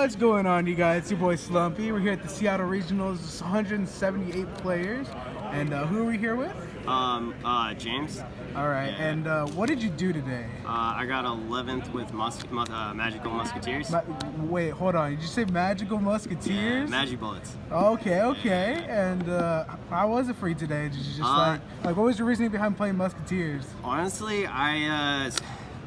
What's going on, you guys? It's your boy Slumpy. We're here at the Seattle Regionals, 178 players. And who are we here with? James. All right. Yeah. And what did you do today? I got 11th with Magical Musketeers. Wait, hold on. Did you say Magical Musketeers? Yeah, Magic Bullets. Okay. And how was it for you today? Did you just like what was your reasoning behind playing Musketeers? Honestly,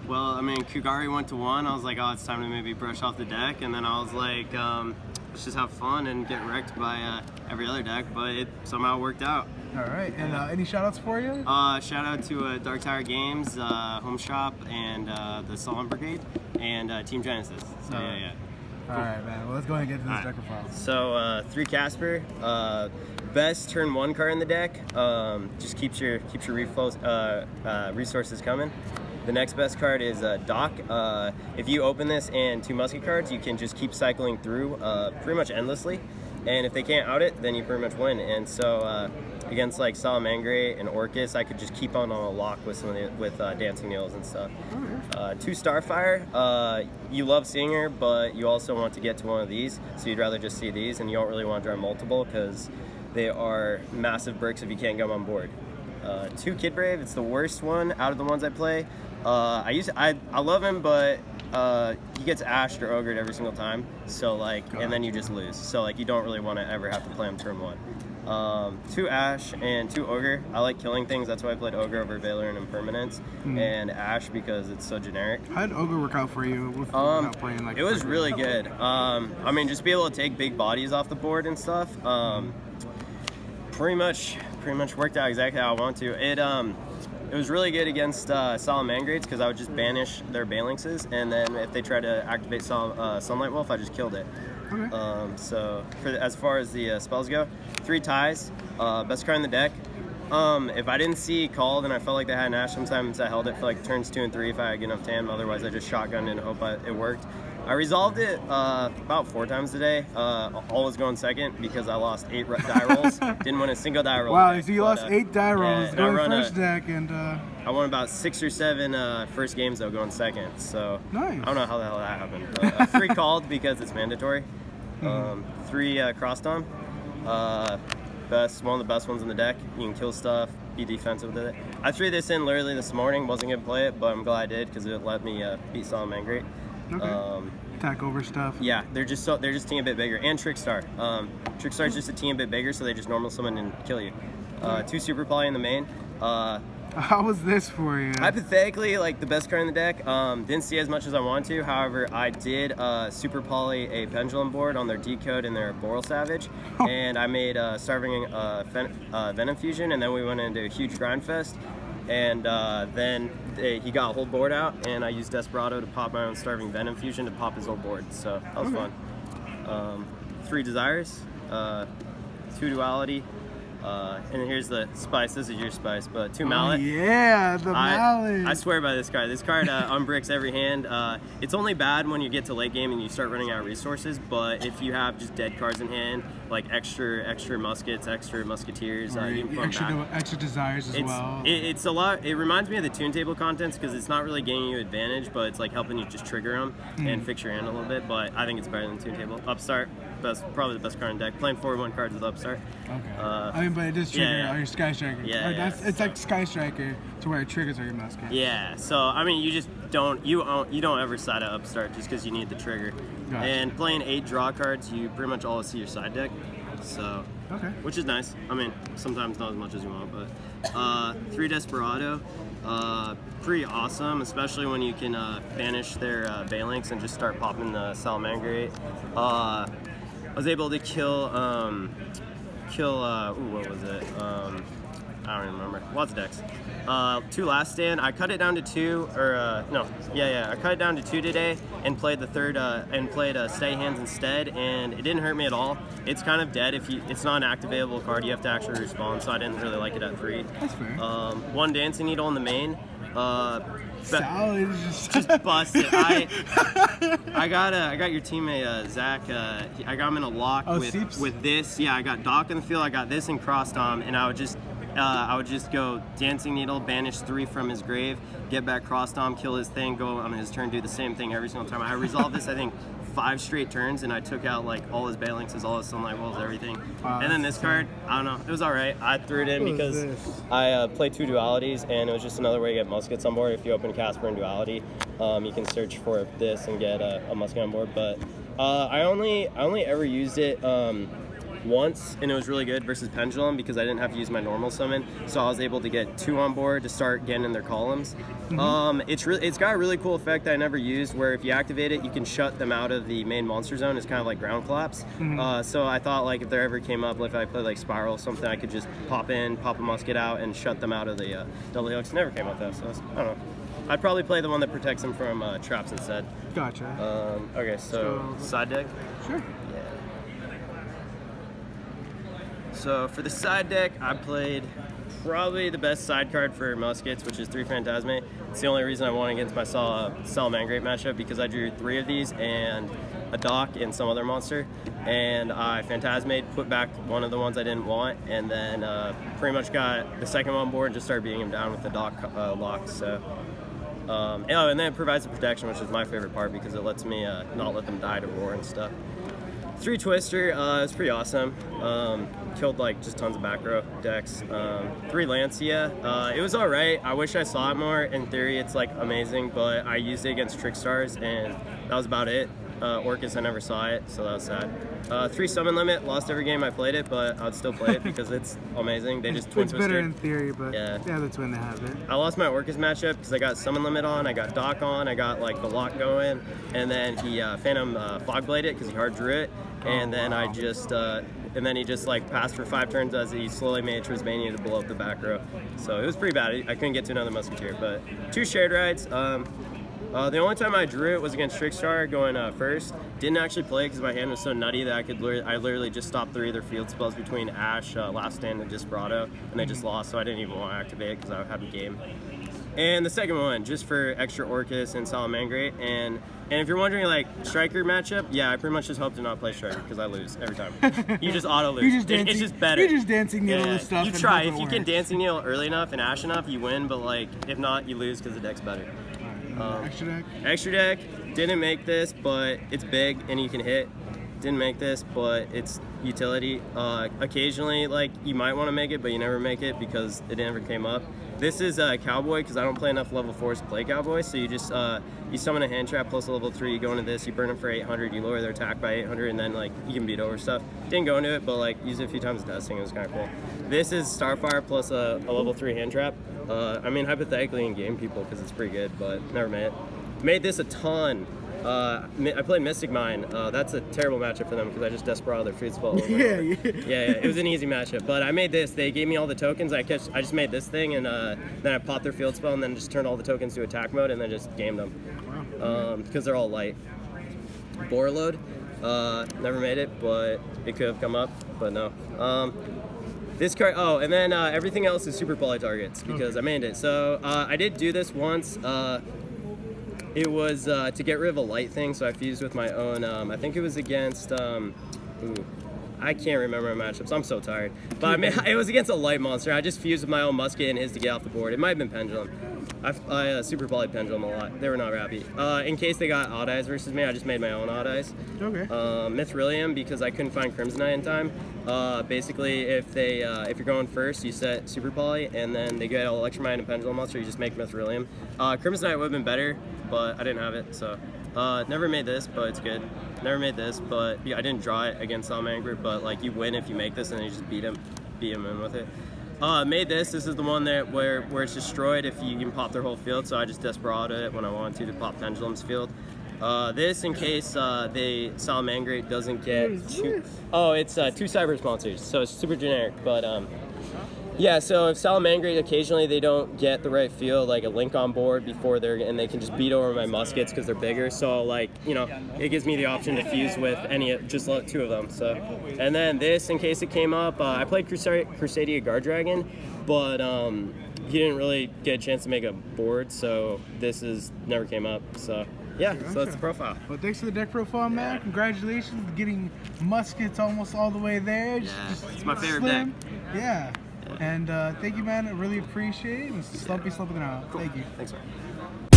well, I mean, Kugari went to 1. I was like, oh, it's time to maybe brush off the deck. And then I was like, let's just have fun and get wrecked by every other deck. But it somehow worked out. All right. And any shout-outs for you? Shout out to Dark Tower Games, Home Shop, and the Solon Brigade, and Team Genesis. So, yeah. Cool. All right, man. Well, let's go ahead and get into this deck profile. So 3 Casper, best turn 1 card in the deck. Just keeps your resources coming. The next best card is Doc. If you open this and 2 musket cards, you can just keep cycling through pretty much endlessly. And if they can't out it, then you pretty much win. And so against like Salamangreat and Orcus, I could just keep on a lock with some of Dancing Needles and stuff. 2 Starfire. You love seeing her, but you also want to get to one of these, so you'd rather just see these, and you don't really want to draw multiple because they are massive bricks if you can't get them on board. 2 Kid Brave. It's the worst one out of the ones I play. I love him, but he gets ashed or ogred every single time. So like, and then you just lose. So like, you don't really want to ever have to play him turn 1. 2 Ash and 2 Ogre. I like killing things. That's why I played Ogre over Valor and Impermanence, and Ash because it's so generic. How did Ogre work out for you? Without playing like it was really good. I mean, just be able to take big bodies off the board and stuff. Pretty much worked out exactly how I want to. It was really good against Salamangreats because I would just banish their Balances, and then if they try to activate Sunlight Wolf, I just killed it. Okay. So as far as the spells go, 3 Ties, best card in the deck. If I didn't see Called and I felt like they had an Ash, sometimes I held it for like turns 2 and 3 if I had enough TAM. Otherwise, I just shotgunned and hope it worked. I resolved it about 4 times today. All was going second because I lost 8 die rolls. Didn't win a single die roll. Wow, so you lost 8 die rolls going first deck, and I won about 6 or 7 first games though going second. So nice. I don't know how the hell that happened. But, 3 Called because it's mandatory. 3 Cross Dom. One of the best ones in the deck. You can kill stuff, be defensive with it. I threw this in literally this morning. Wasn't gonna play it, but I'm glad I did because it let me beat Salamangreat. Okay. Attack over stuff. Yeah, they're just team a bit bigger, and Trickstar. Trickstar's just a team a bit bigger, so they just normal summon and kill you. 2 Super Poly in the main. How was this for you? Hypothetically, like the best card in the deck. Didn't see as much as I wanted to. However, I did Super Poly a Pendulum board on their Decode and their Boral Savage, and I made Starving Venom Fusion, and then we went into a huge grind fest. And then he got a whole board out, and I used Desperado to pop my own Starving Venom Fusion to pop his whole board. So that was fun. 3 Desires, 2 Duality, and here's the spice. This is your spice, but 2 Mallet. Yeah, the Mallet. I swear by this card. This card unbricks every hand. It's only bad when you get to late game and you start running out of resources, but if you have just dead cards in hand, like extra muskets, extra musketeers, you can put them back. Extra desires as well. It's a lot. It reminds me of the Toon Table contents because it's not really gaining you advantage, but it's like helping you just trigger them and fix your hand a little bit. But I think it's better than Toon Table. Upstart, probably the best card in the deck. Playing 4-1 cards with Upstart. Okay. I mean, but it does trigger all your Sky Striker. It's like Sky Striker to where it triggers all your muskets. Yeah. So I mean, you just don't ever side at Upstart just because you need the trigger. Gotcha. And playing 8 draw cards, you pretty much always see your side deck. So, which is nice. I mean, sometimes not as much as you want, but 3 Desperado, pretty awesome, especially when you can banish their Balanx and just start popping the Salamangreat. I was able to kill what was it? I don't even remember. Lots of decks. 2 Last Stand. I cut it down to 2, I cut it down to 2 today and played the third and played Stay Hands instead, and it didn't hurt me at all. It's kind of dead if it's not an activatable card. You have to actually respawn, so I didn't really like it at 3. That's fair. 1 Dancing Needle in the main. Just busted. I got your teammate Zach. I got him in a lock with this. Yeah, I got Doc in the field. I got this in Cross Dom, and I would just I would just go Dancing Needle, banish 3 from his grave, get back cross dom, kill his thing, go on his turn, do the same thing every single time. I resolved this, I think, 5 straight turns, and I took out like all his Balances, all his Sunlight Walls, everything. And then this card, I don't know, it was alright. I threw it in because I played 2 dualities, and it was just another way to get muskets on board. If you open Casper and duality, you can search for this and get a musket on board. But I only ever used it once, and it was really good versus Pendulum because I didn't have to use my normal summon, so I was able to get 2 on board to start getting in their columns. It's got a really cool effect that I never used, where if you activate it, you can shut them out of the main monster zone. It's kind of like ground collapse. So I thought like if there ever came up, if I played like Spiral or something, I could just pop in, pop a musket out, and shut them out of the double hooks. Never came up though, so I don't know. I'd probably play the one that protects them from traps instead. Gotcha. Okay, so side deck. Sure. So for the side deck, I played probably the best side card for muskets, which is 3 Phantasme. It's the only reason I won against my Salamangreat matchup, because I drew 3 of these and a Doc and some other monster, and I Phantasmade, put back one of the ones I didn't want, and then pretty much got the second one on board and just started beating him down with the Doc locks. So. And then it provides the protection, which is my favorite part because it lets me not let them die to roar and stuff. 3 Twister, it's pretty awesome. Killed like just tons of back row decks. 3 Lancia, it was alright. I wish I saw it more. In theory, it's like amazing, but I used it against Trickstars, and that was about it. Orcus, I never saw it, so that was sad. 3 Summon Limit, lost every game I played it, but I'd still play it because it's amazing. They just twin It's twister. better in theory, but yeah, that's when they have it. I lost my Orcus matchup because I got Summon Limit on, I got Doc on, I got like the lock going, and then he Phantom Fogbladed it because he hard drew it, and then I just and then he just like passed for 5 turns as he slowly made Trisbania to blow up the back row. So it was pretty bad. I couldn't get to another Musketeer, but 2 Shared Rides. The only time I drew it was against Trickstar going first. Didn't actually play because my hand was so nutty that I literally just stopped 3 of their field spells between Ash, Last Stand, and Desperado, and they just lost, so I didn't even want to activate it because I had a game. And the second one, just for extra Orcus and Salamangreat, and if you're wondering, like, Striker matchup, yeah, I pretty much just hope to not play Striker because I lose every time. You just auto lose. It's just better. You're just Dancing Needle and stuff. You try. If you can Dancing Needle early enough and Ash enough, you win, but, like, if not, you lose because the deck's better. Extra deck, didn't make this, but it's big and you can hit. Didn't make this, but it's utility. Occasionally, like, you might want to make it, but you never make it because it never came up. This is Cowboy because I don't play enough level 4s to play Cowboy, so you just you summon a hand trap plus a level 3, you go into this, you burn them for 800, you lower their attack by 800, and then like you can beat over stuff. Didn't go into it, but like use it a few times testing, it was kind of cool. This is Starfire plus a level 3 hand trap. I mean, hypothetically in game people because it's pretty good, but never made it. Made this a ton. I played Mystic Mine. That's a terrible matchup for them because I just Desperado their food spell. Yeah. It was an easy matchup. But I made this. They gave me all the tokens. I just made this thing, and then I popped their field spell, and then just turned all the tokens to attack mode, and then just gamed them. Because they're all light. Borload. Never made it, but it could have come up, but no. This card, and then everything else is super poly targets because I made it. So I did do this once. It was to get rid of a light thing, so I fused with my own, I think it was against, I can't remember my matchups, I'm so tired. But I mean, it was against a light monster. I just fused with my own musket and his to get off the board. It might have been Pendulum. I super poly Pendulum a lot. They were not happy. In case they got Odd Eyes versus me, I just made my own Odd Eyes. Okay. Mithrilium, because I couldn't find Crimsonite in time. Basically, if you're going first, you set Super Poly, and then they get Electromite and Pendulum monster, you just make Mithrilium. Crimsonite would have been better, but I didn't have it, so. Never made this, but it's good. Never made this, but yeah, I didn't draw it against Salamangreat, but like you win if you make this and then you just beat him in with it. Made this. This is the one that where it's destroyed if you can pop their whole field, so I just Desperado it when I want to pop Pendulum's field. This in case Salamangreat doesn't get two. Oh, it's 2 Cyber sponsors, so it's super generic, but yeah, so if Salamangreat occasionally they don't get the right field, like a link on board before and they can just beat over my muskets because they're bigger. So like, you know, it gives me the option to fuse with just 2 of them. So, and then this in case it came up, I played Crusadia Guard Dragon, but he didn't really get a chance to make a board, so this never came up. So yeah, so that's the profile. Well, thanks for the deck profile, man. Congratulations for getting muskets almost all the way there. Yeah, it's my favorite deck. Yeah. And thank you, man. I really appreciate it. And Slumpy slumping out. Cool. Thank you. Thanks, man.